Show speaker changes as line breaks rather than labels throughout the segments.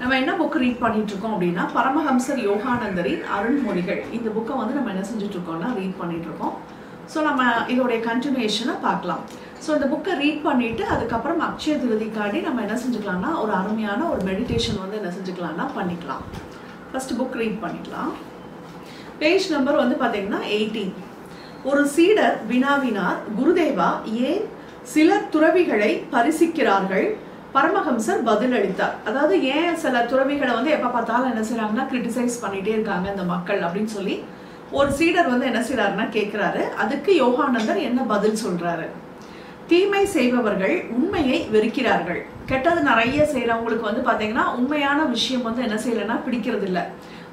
நம்ம என்ன book read பண்ணிட்டு இருக்கோம் அப்படின்னா பரமஹம்சர் யோகானந்தரின் அருள்மொழிகள். இந்த புக்கை வந்து நம்ம என்ன செஞ்சுட்டு இருக்கோம்னா ரீட் பண்ணிட்டு இருக்கோம். ஸோ நம்ம இதோடைய கண்டினியூஷனை பார்க்கலாம். ஸோ இந்த புக்கை ரீட் பண்ணிட்டு அதுக்கப்புறம் அக்ஷய திருதிக்காண்டி நம்ம என்ன செஞ்சுக்கலாம்னா ஒரு அருமையான ஒரு மெடிடேஷன் வந்து என்ன செஞ்சுக்கலாம்னா பண்ணிக்கலாம். ஃபர்ஸ்ட் புக் ரீட் பண்ணிக்கலாம். பேஜ் நம்பர் வந்து பார்த்தீங்கன்னா 18. ஒரு சீடர் வினாவினார், குருதேவா, ஏன் சில துறவிகளை பரிசிக்கிறார்கள்? பரமஹம்சர் பதிலளித்தார். அதாவது ஏன் சில துறவிகளை வந்து எப்ப பார்த்தாலும் என்ன செய்யறாங்கன்னா கிரிட்டிசைஸ் பண்ணிட்டே இருக்காங்க இந்த மக்கள் அப்படின்னு சொல்லி ஒரு சீடர் வந்து என்ன செய்யறாருன்னா கேட்கிறாரு. அதுக்கு யோகானந்தர் என்ன பதில் சொல்றாரு? தீமை செய்பவர்கள் உண்மையை வெறுக்கிறார்கள். கெட்டது நிறைய செய்யறவங்களுக்கு வந்து பாத்தீங்கன்னா உண்மையான விஷயம் வந்து என்ன செய்யலைன்னா பிடிக்கிறது இல்லை.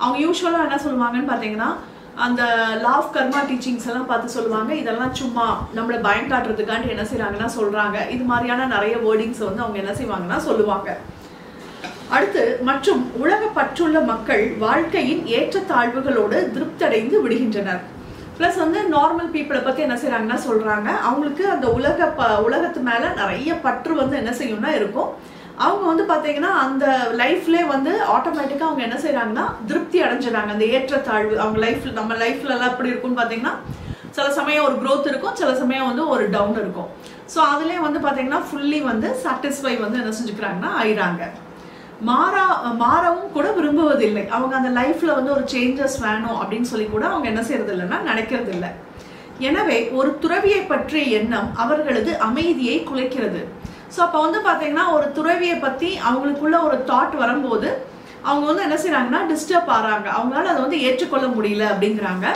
அவங்க யூஸ்வலா என்ன சொல்லுவாங்கன்னு பாத்தீங்கன்னா அந்த லா ஆஃப் கர்மா டீச்சிங்ஸ் எல்லாம் பார்த்து சொல்லுவாங்க, இதெல்லாம் சும்மா நம்மளை பயம் காட்டுறதுக்காண்டி என்ன செய்யறாங்கன்னா சொல்றாங்க. இது மாதிரியான நிறைய வேர்டிங்ஸ் வந்து அவங்க என்ன செய்வாங்கன்னா சொல்லுவாங்க. அடுத்து, மற்றும் உலக பற்றுள்ள மக்கள் வாழ்க்கையின் ஏற்றத்தாழ்வுகளோடு திருப்தடைந்து விடுகின்றனர். பிளஸ் வந்து நார்மல் பீப்புளை பத்தி என்ன செய்யறாங்கன்னா சொல்றாங்க, அவங்களுக்கு அந்த உலகத்து மேல நிறைய பற்று வந்து என்ன செய்யும்னா இருக்கும். அவங்க வந்து பாத்தீங்கன்னா அந்த லைஃப்லேயே வந்து ஆட்டோமேட்டிக்கா அவங்க என்ன செய்யறாங்கன்னா திருப்தி அடைஞ்சிடறாங்க. அந்த ஏற்றத்தாழ்வு அவங்க லைஃப்ல, நம்ம லைஃப்ல எல்லாம் எப்படி இருக்கும்னு பாத்தீங்கன்னா சில சமயம் ஒரு growth இருக்கும், சில சமயம் வந்து ஒரு டவுன் இருக்கும். ஸோ அதுலேயே வந்து பாத்தீங்கன்னா ஃபுல்லி வந்து சாட்டிஸ்ஃபை வந்து என்ன செஞ்சுக்கிறாங்கன்னா ஆயிடுறாங்க. மாறவும் கூட விரும்புவதில்லை. அவங்க அந்த லைஃப்ல வந்து ஒரு சேஞ்சஸ் வேணும் அப்படின்னு சொல்லி கூட அவங்க என்ன செய்யறது இல்லைன்னா நினைக்கிறது இல்லை. எனவே ஒரு துறவியை பற்றிய எண்ணம் அவர்களது அமைதியை குலைக்கிறது. ஸோ அப்போ வந்து பார்த்தீங்கன்னா ஒரு துறவியை பற்றி அவங்களுக்குள்ள ஒரு தாட் வரும்போது அவங்க வந்து என்ன செய்யறாங்கன்னா டிஸ்டர்ப் ஆகிறாங்க. அவங்களால அதை வந்து ஏற்றுக்கொள்ள முடியல அப்படிங்கிறாங்க.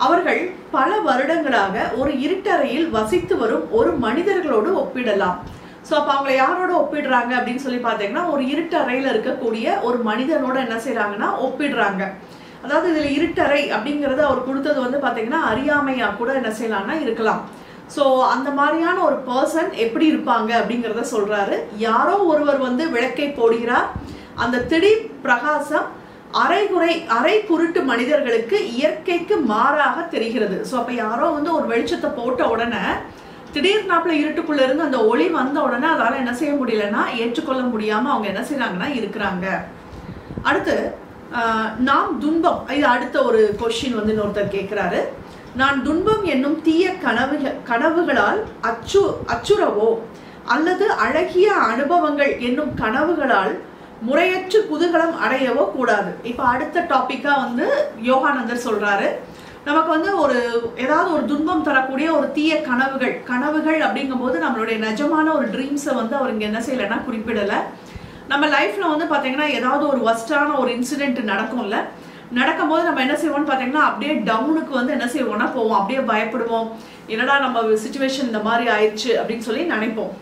அவர்கள் பல வருடங்களாக ஒரு இருட்டறையில் வசித்து வரும் ஒரு மனிதர்களோடு ஒப்பிடலாம். ஸோ அப்போ அவங்களை யாரோட ஒப்பிடுறாங்க அப்படின்னு சொல்லி பார்த்தீங்கன்னா ஒரு இருட்டறையில் இருக்கக்கூடிய ஒரு மனிதனோட என்ன செய்யறாங்கன்னா ஒப்பிடுறாங்க. அதாவது இதில் இருட்டறை அப்படிங்கிறத அவர் கொடுத்தது வந்து பார்த்தீங்கன்னா அறியாமையா கூட என்ன செய்யலாம்னா இருக்கலாம். ஸோ அந்த மாதிரியான ஒரு பர்சன் எப்படி இருப்பாங்க அப்படிங்கிறத சொல்றாரு. யாரோ ஒருவர் வந்து விளக்கை போடுகிறார். அந்த திடீர் பிரகாசம் அரை குருட்டு மனிதர்களுக்கு இயற்கைக்கு மாறாக தெரிகிறது. ஸோ அப்போ யாரோ வந்து ஒரு வெளிச்சத்தை போட்ட உடனே திடீர்னாப்புல இருட்டுக்குள்ள இருந்து அந்த ஒளி வந்த உடனே அதால என்ன செய்ய முடியலன்னா ஏற்றுக்கொள்ள முடியாம அவங்க என்ன செய்யறாங்கன்னா இருக்கிறாங்க. அடுத்து, நாம் துன்பம், இது அடுத்த ஒரு கொஸ்டின் வந்து இன்னொருத்தர் கேட்கிறாரு. நான் துன்பம் என்னும் தீய கனவுகளால் அச்சுறவோ அல்லது அழகிய அனுபவங்கள் என்னும் கனவுகளால் முறையற்று குதூகலம் அடையவோ கூடாது. இப்ப அடுத்த டாபிக்கா வந்து யோகானந்தர் சொல்றாரு, நமக்கு வந்து ஏதாவது ஒரு துன்பம் தரக்கூடிய ஒரு தீய கனவுகள் அப்படிங்கும் போது நம்மளுடைய நிஜமான ஒரு ட்ரீம்ஸை வந்து அவர் இங்க என்ன செய்யலைன்னா குறிப்பிடல. நம்ம லைஃப்ல வந்து பாத்தீங்கன்னா ஏதாவது ஒரு வஸ்டான ஒரு இன்சிடென்ட் நடக்கும்ல, நடக்கும்போது நம்ம என்ன செய்வோம்னு பார்த்தீங்கன்னா அப்படியே டவுனுக்கு வந்து என்ன செய்வோம்னா போவோம், அப்படியே பயப்படுவோம், என்னடா நம்ம சுச்சுவேஷன் இந்த மாதிரி ஆயிடுச்சு அப்படின்னு சொல்லி நினைப்போம்.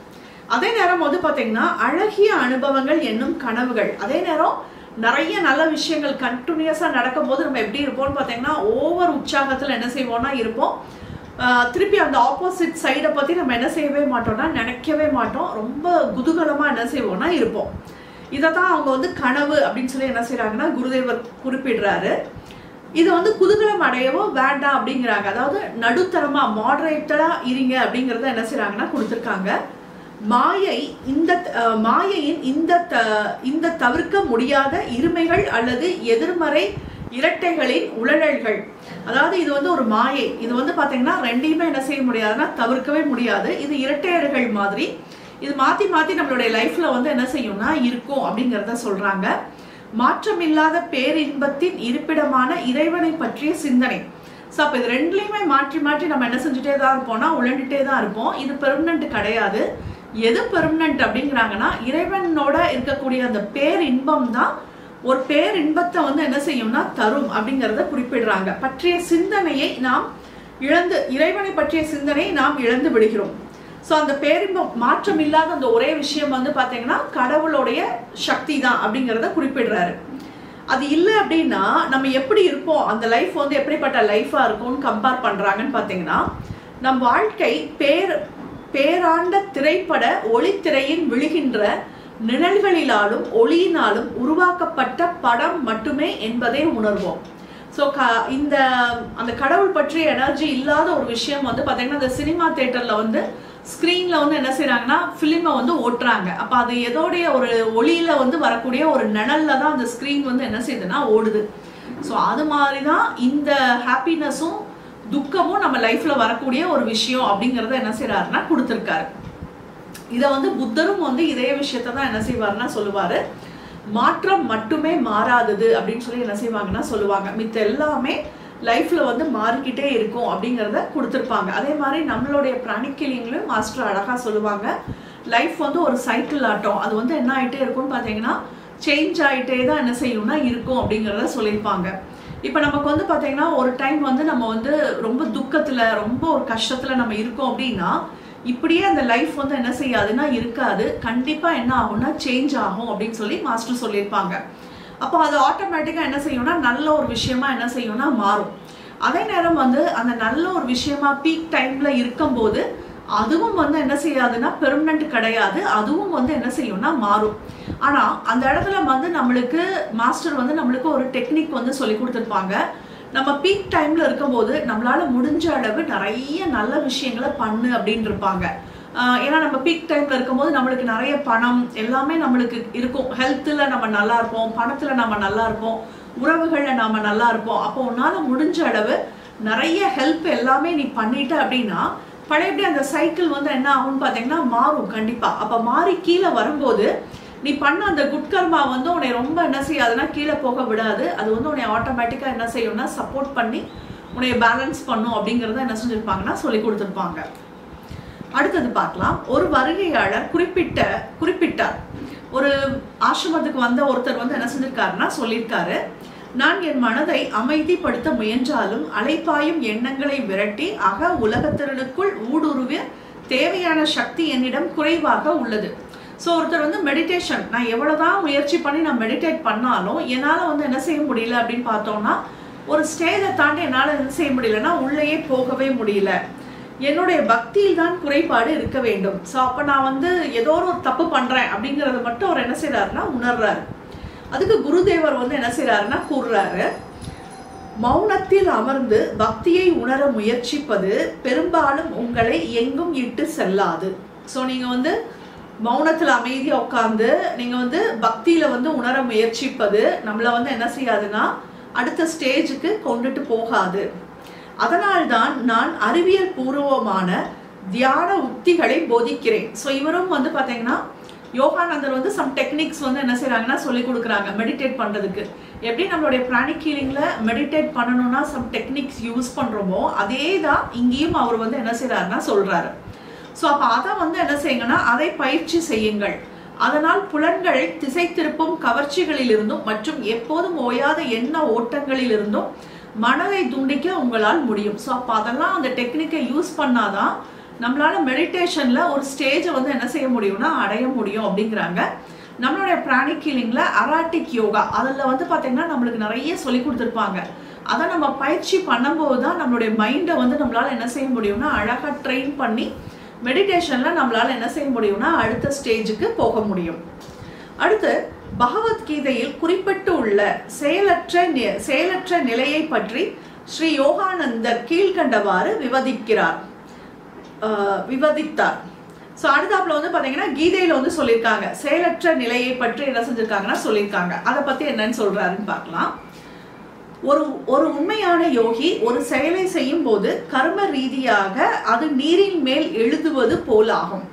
அதே நேரம் வந்து பார்த்தீங்கன்னா அழகிய அனுபவங்கள் என்னும் கனவுகள், அதே நேரம் நிறைய நல்ல விஷயங்கள் கண்டினியூஸாக நடக்கும்போது நம்ம எப்படி இருப்போம்னு பார்த்தீங்கன்னா ஓவர் உற்சாகத்தில் என்ன செய்வோம்னா இருப்போம். திருப்பி அந்த ஆப்போசிட் சைடை பற்றி நம்ம என்ன செய்யவே மாட்டோம்னா நினைக்கவே மாட்டோம், ரொம்ப குதூகலமாக என்ன செய்வோம்னா இருப்போம். இதைதான் அவங்க வந்து கனவு அப்படின்னு சொல்லி என்ன செய்யறாங்கன்னா குருதேவர் குறிப்பிடுறாரு. இது வந்து குதூகலம் அடையவோ வேண்டாம் அப்படிங்கிறாங்க. அதாவது நடுத்தரமா மாடரேட்டடா இருங்க அப்படிங்கறத என்ன செய்யறாங்கன்னா கொடுத்திருக்காங்க. மாயையின் இந்த தவிர்க்க முடியாத இருமைகள் அல்லது எதிர்மறை இரட்டைகளின் உழல்கள். அதாவது இது வந்து ஒரு மாயை. இது வந்து பாத்தீங்கன்னா ரெண்டையுமே என்ன செய்ய முடியாதுன்னா தவிர்க்கவே முடியாது. இது இரட்டையர்கள் மாதிரி. இது மாத்தி மாத்தி நம்மளுடைய லைஃப்ல வந்து என்ன செய்யும்னா இருக்கும் அப்படிங்கிறத சொல்றாங்க. மாற்றமில்லாத பேரின்பத்தின் இருப்பிடமான இறைவனை பற்றிய சிந்தனை. ஸோ அப்போ இது ரெண்டுலையுமே மாற்றி மாற்றி நம்ம என்ன செஞ்சுட்டே தான் இருப்போம்னா உழண்டுட்டே தான் இருப்போம். இது பெர்மனன்ட் கிடையாது. எது பெர்மனன்ட் அப்படிங்கிறாங்கன்னா இறைவனோட இருக்கக்கூடிய அந்த பேரின்பம் தான் ஒரு பேரின்பத்தை வந்து என்ன செய்யும்னா தரும் அப்படிங்கிறத குறிப்பிடுறாங்க. பற்றிய சிந்தனையை நாம் இறைவனை பற்றிய சிந்தனையை நாம் இழந்து விடுகிறோம். ஸோ அந்த பேரின்பம் மாற்றம் இல்லாத அந்த ஒரே விஷயம் வந்து பார்த்தீங்கன்னா கடவுளுடைய சக்தி தான் அப்படிங்கிறத குறிப்பிடுறாரு. அது இல்லை அப்படின்னா நம்ம எப்படி இருப்போம், அந்த லைஃப் வந்து எப்படிப்பட்ட லைஃபா இருக்கும்னு கம்பேர் பண்றாங்கன்னு பார்த்தீங்கன்னா நம் வாழ்க்கை பேராண்ட திரைப்பட ஒளித்திரையின் விழுகின்ற நிழல்களினாலும் ஒளியினாலும் உருவாக்கப்பட்ட படம் மட்டுமே என்பதை உணர்வோம். ஸோ அந்த கடவுள் பற்றிய எனர்ஜி இல்லாத ஒரு விஷயம் வந்து பார்த்தீங்கன்னா அந்த சினிமா தியேட்டர்ல வந்து ஸ்கிரீன்ல வந்து என்ன செய்யறாங்கன்னா பிலிமை வந்து ஓட்டுறாங்க. அப்ப அது எதோடைய ஒரு ஒளியில வந்து வரக்கூடிய ஒரு நிழல்ல தான் அந்த ஸ்கிரீன் வந்து என்ன செய்யுதுன்னா ஓடுது. ஸோ அது மாதிரிதான் இந்த ஹாப்பினஸும் துக்கமும் நம்ம லைஃப்ல வரக்கூடிய ஒரு விஷயம் அப்படிங்கறத என்ன செய்யறாருன்னா கொடுத்திருக்காரு. இதை வந்து புத்தரும் வந்து இதே விஷயத்த தான் என்ன செய்வாருன்னா சொல்லுவாரு. மாற்றம் மட்டுமே மாறாதது அப்படின்னு சொல்லி என்ன செய்வாங்கன்னா சொல்லுவாங்க. மித்த எல்லாமே லைஃப்ல வந்து மாறிக்கிட்டே இருக்கும் அப்படிங்கறத கொடுத்திருப்பாங்க. அதே மாதிரி நம்மளுடைய பிராணிக் ஹீலிங்லயும் மாஸ்டர் அழகா சொல்லுவாங்க, லைஃப் வந்து ஒரு சைக்கிள் ஆட்டம். அது வந்து என்ன ஆயிட்டே இருக்கும்னு பாத்தீங்கன்னா சேஞ்ச் ஆயிட்டே தான் என்ன செய்யும்னா இருக்கும் அப்படிங்கறத சொல்லியிருப்பாங்க. இப்ப நமக்கு வந்து பாத்தீங்கன்னா ஒரு டைம் வந்து நம்ம வந்து ரொம்ப துக்கத்துல ரொம்ப ஒரு கஷ்டத்துல நம்ம இருக்கோம் அப்படின்னா இப்படியே அந்த லைஃப் வந்து என்ன செய்யாதுன்னா இருக்காது. கண்டிப்பா என்ன ஆகும்னா சேஞ்ச் ஆகும் அப்படின்னு சொல்லி மாஸ்டர் சொல்லியிருப்பாங்க. அப்போ அது ஆட்டோமேட்டிக்கா என்ன செய்யும்னா நல்ல ஒரு விஷயமா என்ன செய்யும்னா மாறும். அதே நேரம் வந்து அந்த நல்ல ஒரு விஷயமா பீக் டைம்ல இருக்கும் போது அதுவும் வந்து என்ன செய்யாதுன்னா பெர்மனன்ட் கிடையாது. அதுவும் வந்து என்ன செய்யும்னா மாறும். ஆனா அந்த இடத்துல வந்து நம்மளுக்கு மாஸ்டர் வந்து நம்மளுக்கு ஒரு டெக்னிக் வந்து சொல்லி கொடுத்துருப்பாங்க. நம்ம பீக் டைம்ல இருக்கும்போது நம்மளால முடிஞ்ச அளவு நிறைய நல்ல விஷயங்களை பண்ணு அப்படின்னு இருப்பாங்க. ஏன்னா நம்ம பீக் டைம்ல இருக்கும்போது நம்மளுக்கு நிறைய பணம் எல்லாமே நம்மளுக்கு இருக்கும். ஹெல்த்ல நம்ம நல்லா இருப்போம், பணத்துல நம்ம நல்லா இருப்போம், உறவுகள்ல நாம நல்லா இருப்போம். அப்போ உன்னால முடிஞ்ச அளவு நிறைய ஹெல்ப் எல்லாமே நீ பண்ணிட்ட அப்படின்னா பழையபடி அந்த சைக்கிள் வந்து என்ன ஆகும்னு பாத்தீங்கன்னா மாறும் கண்டிப்பா. அப்ப மாறி கீழே வரும்போது நீ பண்ண அந்த குட் கர்மா வந்து உன்னை ரொம்ப என்ன செய்யாதுன்னா கீழே போக விடாது. அது வந்து உன்னை ஆட்டோமேட்டிக்கா என்ன செய்யும்னா சப்போர்ட் பண்ணி உன்னை பேலன்ஸ் பண்ணும் அப்படிங்கறத என்ன செஞ்சிருப்பாங்கன்னா சொல்லி கொடுத்துருப்பாங்க. அடுத்தது பார்க்கலாம். ஒரு வருகையாளர் குறிப்பிட்டார். ஒரு ஆசிரமத்துக்கு வந்த ஒருத்தர் வந்து என்ன செஞ்சிருக்காருன்னா சொல்லியிருக்காரு, நான் என் மனதை அமைதிப்படுத்த முயன்றாலும் அலைப்பாயும் எண்ணங்களை விரட்டி அக உலகத்திற்குள் ஊடுருவ தேவையான சக்தி என்னிடம் குறைவாக உள்ளது. ஸோ ஒருத்தர் வந்து மெடிடேஷன் நான் எவ்வளவுதான் முயற்சி பண்ணி நான் மெடிடேட் பண்ணாலும் என்னால் வந்து என்ன செய்ய முடியல அப்படின்னு பார்த்தோம்னா ஒரு ஸ்டேஜை தாண்டி என்னால் என்ன செய்ய முடியலன்னா உள்ளேயே போகவே முடியல. என்னுடைய பக்தியில் தான் குறைபாடு இருக்க வேண்டும். ஸோ அப்போ நான் வந்து ஏதோ ஒரு தப்பு பண்றேன் அப்படிங்கறத மட்டும் அவர் என்ன செய்யறாருன்னா உணர்றாரு. அதுக்கு குருதேவர் வந்து என்ன செய்யறாருன்னா கூறுறாரு, மௌனத்தில் அமர்ந்து பக்தியை உணர முயற்சிப்பது பெரும்பாலும் உங்களை எங்கும் இட்டு செல்லாது. ஸோ நீங்க வந்து மௌனத்துல அமைதியா உட்கார்ந்து நீங்க வந்து பக்தியில வந்து உணர முயற்சிப்பது நம்மள வந்து என்ன செய்யாதுன்னா அடுத்த ஸ்டேஜுக்கு கொண்டுட்டு போகாது. அதனால்தான் நான் அறிவியல் பூர்வமான தியான உத்திகளை போதிக்கிறேன். ஸோ இவரும் வந்து பாத்தீங்கன்னா யோகானந்தர் வந்து சம் டெக்னிக்ஸ் வந்து என்ன செய்யறாங்கன்னா சொல்லி கொடுக்குறாங்க மெடிடேட் பண்றதுக்கு. எப்படி நம்மளுடைய பிராணிக் ஹீலிங்ல மெடிடேட் பண்ணணும்னா சம் டெக்னிக்ஸ் யூஸ் பண்றோமோ அதே தான் இங்கேயும் அவர் வந்து என்ன செய்யறாருன்னா சொல்றாரு. ஸோ அப்ப அதை வந்து என்ன செய்யுங்கன்னா அதை பயிற்சி செய்யுங்கள். அதனால் புலன்களை திசை திருப்பும் கவர்ச்சிகளில் இருந்தும் மற்றும் எப்போதும் ஓயாத எண்ண ஓட்டங்களில் இருந்தும் மனதை துண்டிக்க உங்களால் முடியும். ஸோ அப்போ அதெல்லாம் அந்த டெக்னிக்கை யூஸ் பண்ணாதான் நம்மளால மெடிடேஷன்ல ஒரு ஸ்டேஜை வந்து என்ன செய்ய முடியும்னா அடைய முடியும் அப்படிங்கிறாங்க. நம்மளுடைய பிராணிக் ஹீலிங்ல அராட்டிக் யோகா அதுல வந்து பாத்தீங்கன்னா நம்மளுக்கு நிறைய சொல்லி கொடுத்துருப்பாங்க. அதை நம்ம பயிற்சி பண்ணும்போது தான் நம்மளுடைய மைண்டை வந்து நம்மளால என்ன செய்ய முடியும்னா அழகா ட்ரெயின் பண்ணி மெடிடேஷன்ல நம்மளால என்ன செய்ய முடியும்னா அடுத்த ஸ்டேஜுக்கு போக முடியும். அடுத்து பகவத்கீதையில் குறிப்பிட்டு உள்ள செயலற்ற நிலையை பற்றி ஸ்ரீ யோகானந்தர் கீழ்கண்டவாறு விவதித்தார். ஸோ அடுத்தாப்புல வந்து பாத்தீங்கன்னா கீதையில வந்து சொல்லியிருக்காங்க செயலற்ற நிலையை பற்றி என்ன செஞ்சிருக்காங்கன்னா சொல்லியிருக்காங்க. அதை பத்தி என்னன்னு சொல்றாருன்னு பார்க்கலாம். ஒரு உண்மையான யோகி ஒரு செயலை செய்யும் போது கர்ம ரீதியாக அது நீரின் மேல் எழுதுவது போலாகும்.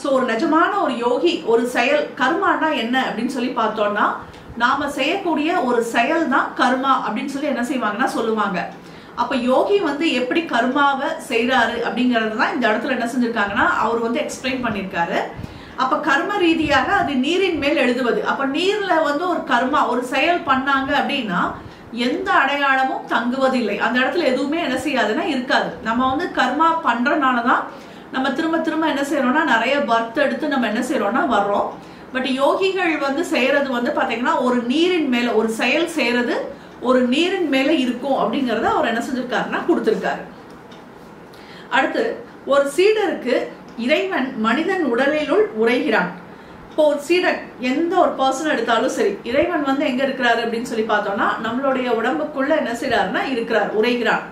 ஸோ ஒரு நிஜமான ஒரு யோகி ஒரு செயல் கர்மானா என்ன அப்படின்னு சொல்லி பார்த்தோம்னா நாம செய்யக்கூடிய ஒரு செயல் தான் கர்மா அப்படின்னு சொல்லி என்ன செய்வாங்கன்னா சொல்லுவாங்க. அப்ப யோகி வந்து எப்படி கர்மாவை செய்யறாரு அப்படிங்கறது தான் இந்த இடத்துல என்ன செஞ்சிருக்காங்கன்னா அவர் வந்து எக்ஸ்பிளைன் பண்ணியிருக்காரு. அப்ப கர்ம ரீதியாக அது நீரின் மேல் எழுதுவது. அப்ப நீர்ல வந்து ஒரு கர்மா ஒரு செயல் பண்ணாங்க அப்படின்னா எந்த அடையாளமும் தங்குவதில்லை. அந்த இடத்துல எதுவுமே என்ன செய்யாதுன்னா இருக்காது. நம்ம வந்து கர்மா பண்றதுனாலதான் நம்ம திரும்ப திரும்ப என்ன செய்யறோம்னா நிறைய பர்த் எடுத்து நம்ம என்ன செய்யறோம்னா வர்றோம். பட் யோகிகள் வந்து செய்யறது வந்து பாத்தீங்கன்னா ஒரு நீரின் மேல ஒரு செயல் செய்யறது ஒரு நீரின் மேல இருக்கும் அப்படிங்கறத அவர் என்ன செஞ்சிருக்காருன்னா கொடுத்திருக்காரு. அடுத்து ஒரு சீடருக்கு இறைவன் மனிதன் உடலினுள் உரைகிறான். இப்போ ஒரு சீடன் எந்த ஒரு பர்சன் எடுத்தாலும் சரி இறைவன் வந்து எங்க இருக்கிறாரு அப்படின்னு சொல்லி பார்த்தோம்னா நம்மளுடைய உடம்புக்குள்ள என்ன செய்யறாருன்னா இருக்கிறார் உரைகிறார்.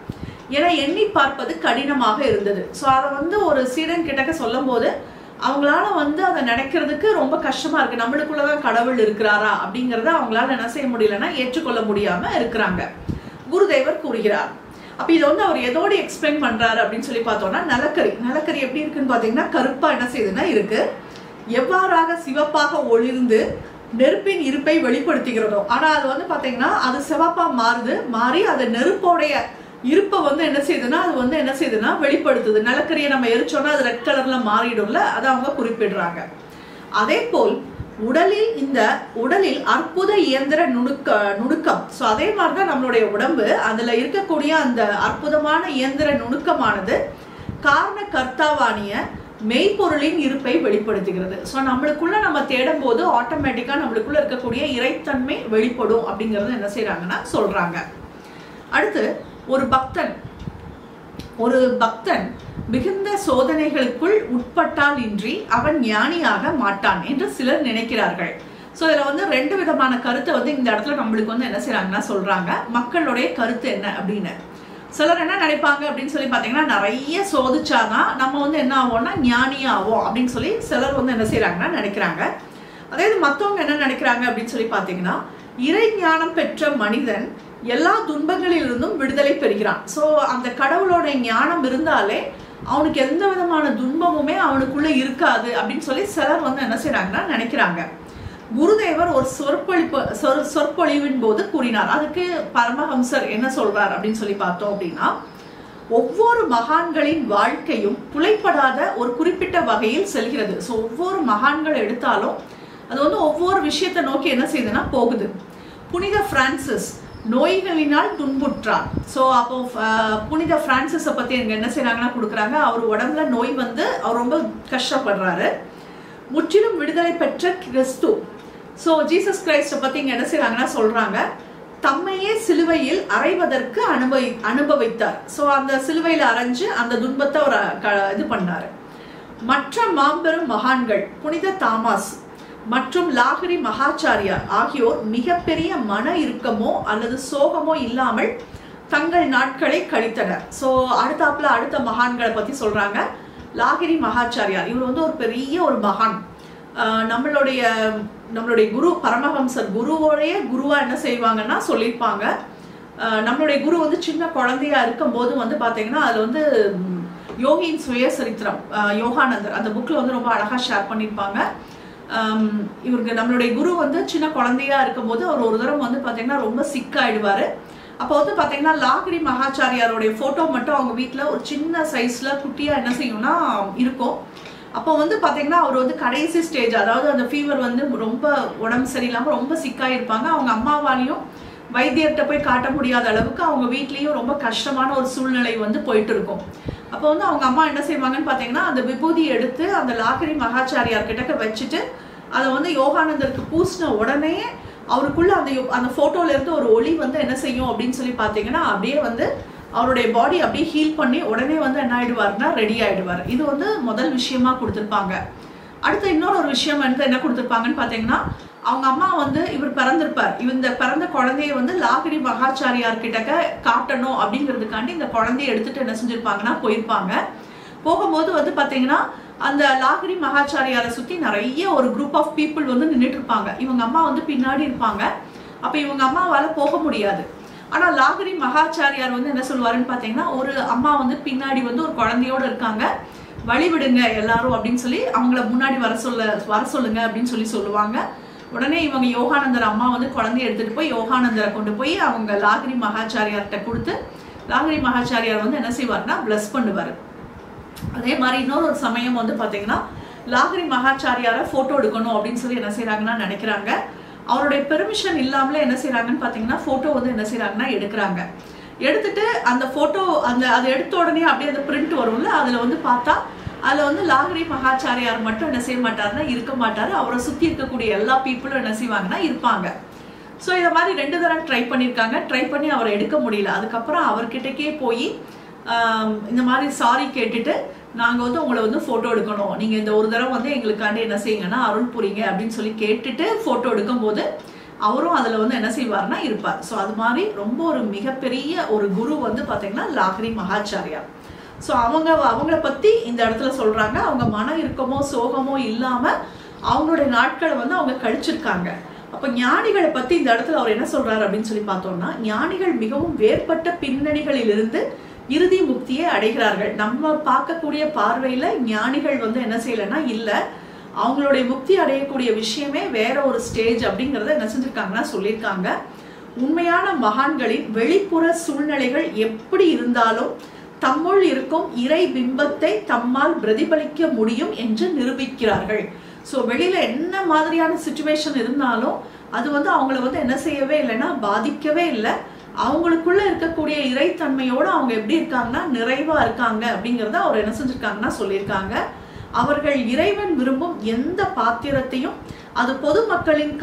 என எண்ணி பார்ப்பது கடினமாக இருந்தது. ஸோ அதை வந்து ஒரு சீடன் கிட்டக்க சொல்லும் போது அவங்களால வந்து அதை நினைக்கிறதுக்கு ரொம்ப கஷ்டமா இருக்கு. நம்மளுக்குள்ளதான் கடவுள் இருக்கிறாரா அப்படிங்கறத அவங்களால என்ன செய்ய முடியலன்னா ஏற்றுக்கொள்ள முடியாம இருக்கிறாங்க. குருதேவர் கூறுகிறார். அப்ப இதை வந்து அவர் எதோட எக்ஸ்பிளைன் பண்றாரு அப்படின்னு சொல்லி பார்த்தோம்னா, நிலக்கரி எப்படி இருக்குன்னு பாத்தீங்கன்னா கருப்பா என்ன செய்யுதுன்னா இருக்கு. எவ்வாறாக சிவப்பாக ஒளிர்ந்து நெருப்பின் இருப்பை வெளிப்படுத்துகிறதோ, ஆனா அது வந்து பாத்தீங்கன்னா அது சிவப்பா மாறி அது நெருப்போடைய இருப்பை வந்து என்ன செய்யுதுன்னா அது வந்து என்ன செய்யுதுன்னா வெளிப்படுத்துது. நிலக்கரியை நம்ம எரிச்சோம்னா அது ரெட் கலர்ல மாறிடும்ல, அதை அவங்க குறிப்பிடுறாங்க. அதே போல் உடலில் அற்புத இயந்திர நுணுக்கம். ஸோ அதே மாதிரிதான் நம்மளுடைய உடம்பு, அதுல இருக்கக்கூடிய அந்த அற்புதமான இயந்திர நுணுக்கமானது காரண கர்த்தாவானிய மெய்ப்பொருளின் இருப்பை வெளிப்படுத்துகிறது. ஸோ நம்மளுக்குள்ள நம்ம தேடும் போது ஆட்டோமேட்டிக்கா நம்மளுக்குள்ள இருக்கக்கூடிய இறைத்தன்மை வெளிப்படும் அப்படிங்கறது என்ன செய்யறாங்கன்னா சொல்றாங்க. அடுத்து ஒரு பக்தன் மிகுந்த சோதனைகளுக்குள் உட்பட்டால் இன்றி அவன் ஞானியாக மாட்டான் என்று சிலர் நினைக்கிறார்கள். ஸோ இதுல வந்து 2 விதமான கருத்தை வந்து இந்த இடத்துல நம்மளுக்கு வந்து என்ன செய்யறாங்கன்னா சொல்றாங்க. மக்களுடைய கருத்து என்ன அப்படின்னு சிலர் என்ன நினைப்பாங்க அப்படின்னு சொல்லி பாத்தீங்கன்னா, நிறைய சோதிச்சாதான் நம்ம வந்து என்ன ஆவோம்னா ஞானியா ஆவோம் அப்படின்னு சொல்லி சிலர் வந்து என்ன செய்யறாங்கன்னா நினைக்கிறாங்க. அதாவது மத்தவங்க என்ன நினைக்கிறாங்க அப்படின்னு சொல்லி பாத்தீங்கன்னா, இறை ஞானம் பெற்ற மனிதன் எல்லா துன்பங்களிலிருந்தும் விடுதலை பெறுகிறான். ஸோ அந்த கடவுளோட ஞானம் இருந்தாலே அவனுக்கு எந்த விதமான துன்பமுமே அவனுக்குள்ள இருக்காது அப்படின்னு சொல்லி சிலர் வந்து என்ன செய்யறாங்கன்னா நினைக்கிறாங்க. குருதேவர் ஒரு சொற்பொழிவின் போது கூறினார். அதுக்கு பரமஹம்சர் என்ன சொல்றார் அப்படின்னு சொல்லி பார்த்தோம் அப்படின்னா, ஒவ்வொரு மகான்களின் வாழ்க்கையும் புலைப்படாத ஒரு குறிப்பிட்ட வகையில் செல்கிறது. ஸோ ஒவ்வொரு மகான்கள் எடுத்தாலும் அது வந்து ஒவ்வொரு விஷயத்தை நோக்கி என்ன செய்யுதுன்னா போகுது. புனித பிரான்சிஸ் நோய்களினால் துன்புற்றார். ஸோ அப்போ புனித பிரான்சிஸை பத்தி எனக்கு என்ன செய்யறாங்கன்னா கொடுக்குறாங்க. அவர் உடம்புல நோய் வந்து அவர் ரொம்ப கஷ்டப்படுறாரு. முற்றிலும் விடுதலை பெற்ற கிறிஸ்து, ஸோ ஜீசஸ் கிரைஸ்ட பத்தி இங்க என்ன செய்யறாங்கன்னா சொல்றாங்க, தம்மையே சிலுவையில் அறைவதற்கு அனுபவித்தார். ஸோ அந்த சிலுவையில அரைஞ்சு அந்த துன்பத்தை அவர் இது பண்ணாரு. மற்ற மாபெரும் மகான்கள் புனித தாமாஸ் மற்றும் லாகிரி மகாச்சாரியார் ஆகியோர் மிகப்பெரிய மன இறுக்கமோ அல்லது சோகமோ இல்லாமல் தங்கள் நாட்களை கழித்தனர். ஸோ அடுத்த மகான்களை பத்தி சொல்றாங்க. லாகிரி மகாச்சாரியார் இவர் வந்து ஒரு பெரிய ஒரு மகான். நம்மளுடைய குரு பரமஹம்சர் குருவா என்ன செய்வாங்கன்னா சொல்லியிருப்பாங்க. நம்மளுடைய குரு வந்து சின்ன குழந்தையா இருக்கும் போது வந்து பாத்தீங்கன்னா அதுல வந்து யோகியின் சுயசரித்திரம் யோகானந்தர் அந்த புக்ல வந்து ரொம்ப அழகா ஷேர் பண்ணியிருப்பாங்க. இவருக்கு நம்மளுடைய குரு வந்து சின்ன குழந்தையா இருக்கும் போது அவர் ஒரு தடவை வந்து பாத்தீங்கன்னா ரொம்ப சிக்காயிடுவாரு. அப்போ வந்து பாத்தீங்கன்னா லாகிரி மகாச்சாரியாரோடைய போட்டோ மட்டும் அவங்க வீட்டுல ஒரு சின்ன சைஸ்ல குட்டியா என்ன செய்யும்னா இருக்கும். அப்போ வந்து பாத்தீங்கன்னா அவர் வந்து கடைசி ஸ்டேஜ், அதாவது அந்த ஃபீவர் வந்து ரொம்ப உடம்பு சரியில்லாம ரொம்ப சிக்காயிருப்பாங்க. அவங்க அம்மாவாலையும் வைத்தியர்கிட்ட போய் காட்ட முடியாத அளவுக்கு அவங்க வீட்லயும் ரொம்ப கஷ்டமான ஒரு சூழ்நிலை வந்து போயிட்டு இருக்கும். அப்போ வந்து அவங்க அம்மா என்ன செய்வாங்கன்னு பாத்தீங்கன்னா அந்த விபூதி எடுத்து அந்த லாகிரி மகாச்சாரியார் கிட்ட வச்சுட்டு அதை வந்து யோகானந்தருக்கு பூசின உடனே அவருக்குள்ள அந்த போட்டோல இருந்து ஒரு ஒளி வந்து என்ன செய்யும் அப்படின்னு சொல்லி பாத்தீங்கன்னா அப்படியே வந்து அவருடைய பாடி அப்படியே ஹீல் பண்ணி உடனே வந்து என்ன ஆயிடுவாருன்னா ரெடி ஆயிடுவார். இது வந்து முதல் விஷயமா கொடுத்திருப்பாங்க. அடுத்து இன்னொரு விஷயம் வந்து என்ன கொடுத்திருப்பாங்கன்னு பாத்தீங்கன்னா, அவங்க அம்மா வந்து இவர் பிறந்திருப்பார். இந்த பிறந்த குழந்தைய வந்து லாகிரி மகாச்சாரியார் கிட்டக்க காட்டணும் அப்படிங்கிறதுக்காண்டி இந்த குழந்தைய எடுத்துட்டு என்ன செஞ்சிருப்பாங்கன்னா போயிருப்பாங்க. போகும்போது வந்து பாத்தீங்கன்னா அந்த லாகிரி மகாச்சாரியாரை சுத்தி நிறைய ஒரு குரூப் ஆஃப் பீப்புள் வந்து நின்றுட்டு இருப்பாங்க. இவங்க அம்மா வந்து பின்னாடி இருப்பாங்க. அப்ப இவங்க அம்மாவால போக முடியாது. ஆனா லாகிரி மகாச்சாரியார் வந்து என்ன சொல்லுவாருன்னு பாத்தீங்கன்னா, ஒரு அம்மா வந்து பின்னாடி வந்து ஒரு குழந்தையோட இருக்காங்க, வழி விடுங்க எல்லாரும் அப்படின்னு சொல்லி அவங்கள முன்னாடி வர சொல்லுங்க அப்படின்னு சொல்லுவாங்க. உடனே இவங்க யோகானந்தர் அம்மா வந்து குழந்தைய எடுத்துட்டு போய் யோகானந்தரை கொண்டு போய் அவங்க லாகிரி மகாச்சாரியார்கிட்ட கொடுத்து லாகிரி மகாச்சாரியார் வந்து என்ன செய்வாருன்னா பிளஸ் பண்ணுவாரு. அதே மாதிரி இன்னொரு சமயம் வந்து பாத்தீங்கன்னா லாகிரி மகாச்சாரியார போட்டோ எடுக்கணும் அப்படின்னு சொல்லி என்ன செய்யறாங்கன்னா நினைக்கிறாங்க. அவருடைய பெர்மிஷன் இல்லாமலே என்ன செய்யறாங்கன்னு பாத்தீங்கன்னா போட்டோ வந்து என்ன செய்யறாங்கன்னா எடுக்கிறாங்க. எடுத்துட்டு அந்த போட்டோ அதை எடுத்த உடனே அப்படியே அந்த பிரிண்ட் வரும்ல, அதுல வந்து பார்த்தா அதுல வந்து லாகிரி மகாச்சாரியார் மட்டும் என்ன செய்ய மாட்டாருன்னா இருக்க மாட்டாரு. அவரை சுத்தி இருக்கக்கூடிய எல்லா பீப்புளும் என்ன செய்வாங்கன்னா இருப்பாங்க. ஸோ இதை மாதிரி 2 தடவை ட்ரை பண்ணியிருக்காங்க. ட்ரை பண்ணி அவரை எடுக்க முடியல. அதுக்கப்புறம் அவர்கிட்டக்கே போய் இந்த மாதிரி சாரி கேட்டுட்டு, நாங்க வந்து உங்களை வந்து போட்டோ எடுக்கணும், நீங்க இந்த ஒரு தடவை வந்து எங்களுக்காண்டி என்ன செய்யுங்கன்னா அருள் புரிங்க அப்படின்னு சொல்லி கேட்டுட்டு போட்டோ எடுக்கும் போது அவரும் அதுல வந்து என்ன செய்வார்னா இருப்பார். ஸோ அது மாதிரி ரொம்ப ஒரு மிகப்பெரிய ஒரு குரு வந்து பாத்தீங்கன்னா லாஹிரி மகாச்சாரியா. ஸோ அவங்கள பத்தி இந்த இடத்துல சொல்றாங்க. அவங்க மன இறுக்கமோ சோகமோ இல்லாம அவங்களுடைய நாட்களை வந்து அவங்க கழிச்சிருக்காங்க. அப்ப ஞானிகளை பத்தி இந்த இடத்துல அவர் என்ன சொல்றாரு அப்படின்னு சொல்லி பார்த்தோம்னா, ஞானிகள் மிகவும் வேறுபட்ட பின்னணிகளிலிருந்து இறுதி முக்தியை அடைகிறார்கள். நம்ம பார்க்கக்கூடிய பார்வையில ஞானிகள் வந்து என்ன செய்யலைன்னா இல்ல, அவங்களுடைய முக்தி அடையக்கூடிய விஷயமே வேற ஒரு ஸ்டேஜ் அப்படிங்கறத என்ன செஞ்சிருக்காங்கன்னா சொல்லியிருக்காங்க. உண்மையான மகான்களின் வெளிப்புற சூழ்நிலைகள் எப்படி இருந்தாலும் தம்முள் இருக்கும் இறை பிம்பத்தை தம்மால் பிரதிபலிக்க முடியும் என்று நிரூபிக்கிறார்கள். ஸோ வெளியில என்ன மாதிரியான சிச்சுவேஷன் இருந்தாலும் அது வந்து அவங்கள வந்து என்ன செய்யவே இல்லைன்னா பாதிக்கவே இல்லை. அவங்களுக்குள்ள இருக்கக்கூடிய இறைத்தன்மையோட அவங்க எப்படி இருக்காங்கன்னா நிறைவா இருக்காங்க அப்படிங்கறத அவர் என்ன செஞ்சிருக்காங்கன்னா சொல்லியிருக்காங்க. அவர்கள் இறைவன் விரும்பும் எந்த பாத்திரத்தையும் அது பொதுமக்களின்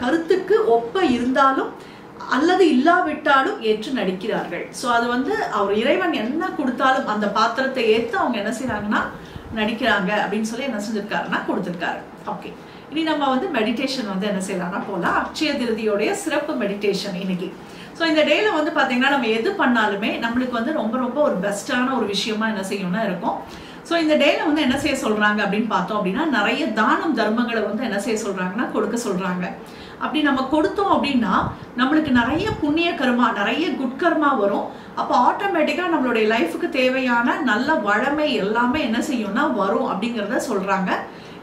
கருத்துக்கு ஒப்ப இருந்தாலும் அல்லது இல்லாவிட்டாலும் ஏற்று நடிக்கிறார்கள். ஸோ அது வந்து அவர் இறைவன் என்ன கொடுத்தாலும் அந்த பாத்திரத்தை ஏற்று அவங்க என்ன செய்யறாங்கன்னா நடிக்கிறாங்க அப்படின்னு சொல்லி என்ன செஞ்சிருக்காருன்னா கொடுத்திருக்காரு. ஓகே, இனி நம்ம வந்து மெடிடேஷன் வந்து என்ன செய்யலாம்னா போலாம். அக்ஷய திருதியோடைய சிறப்பு மெடிடேஷன் இன்னைக்கு. ஸோ இந்த டேல வந்து பாத்தீங்கன்னா நம்ம எது பண்ணாலுமே நம்மளுக்கு வந்து ரொம்ப ரொம்ப ஒரு பெஸ்டான ஒரு விஷயமா என்ன செய்யணும்னா இருக்கும். ஸோ இந்த டேல வந்து என்ன செய்ய சொல்றாங்க அப்படின்னு பார்த்தோம் அப்படின்னா, நிறைய தானம் தர்மங்களை வந்து என்ன செய்ய சொல்றாங்கன்னா கொடுக்க சொல்றாங்க. அப்படி நம்ம கொடுத்தோம் அப்படின்னா நம்மளுக்கு நிறைய புண்ணிய கர்மா, நிறைய குட் கர்மா வரும். அப்போ ஆட்டோமேட்டிக்கா நம்மளுடைய லைஃபுக்கு தேவையான நல்ல வளமை எல்லாமே என்ன செய்யும்னா வரும் அப்படிங்கிறத சொல்றாங்க.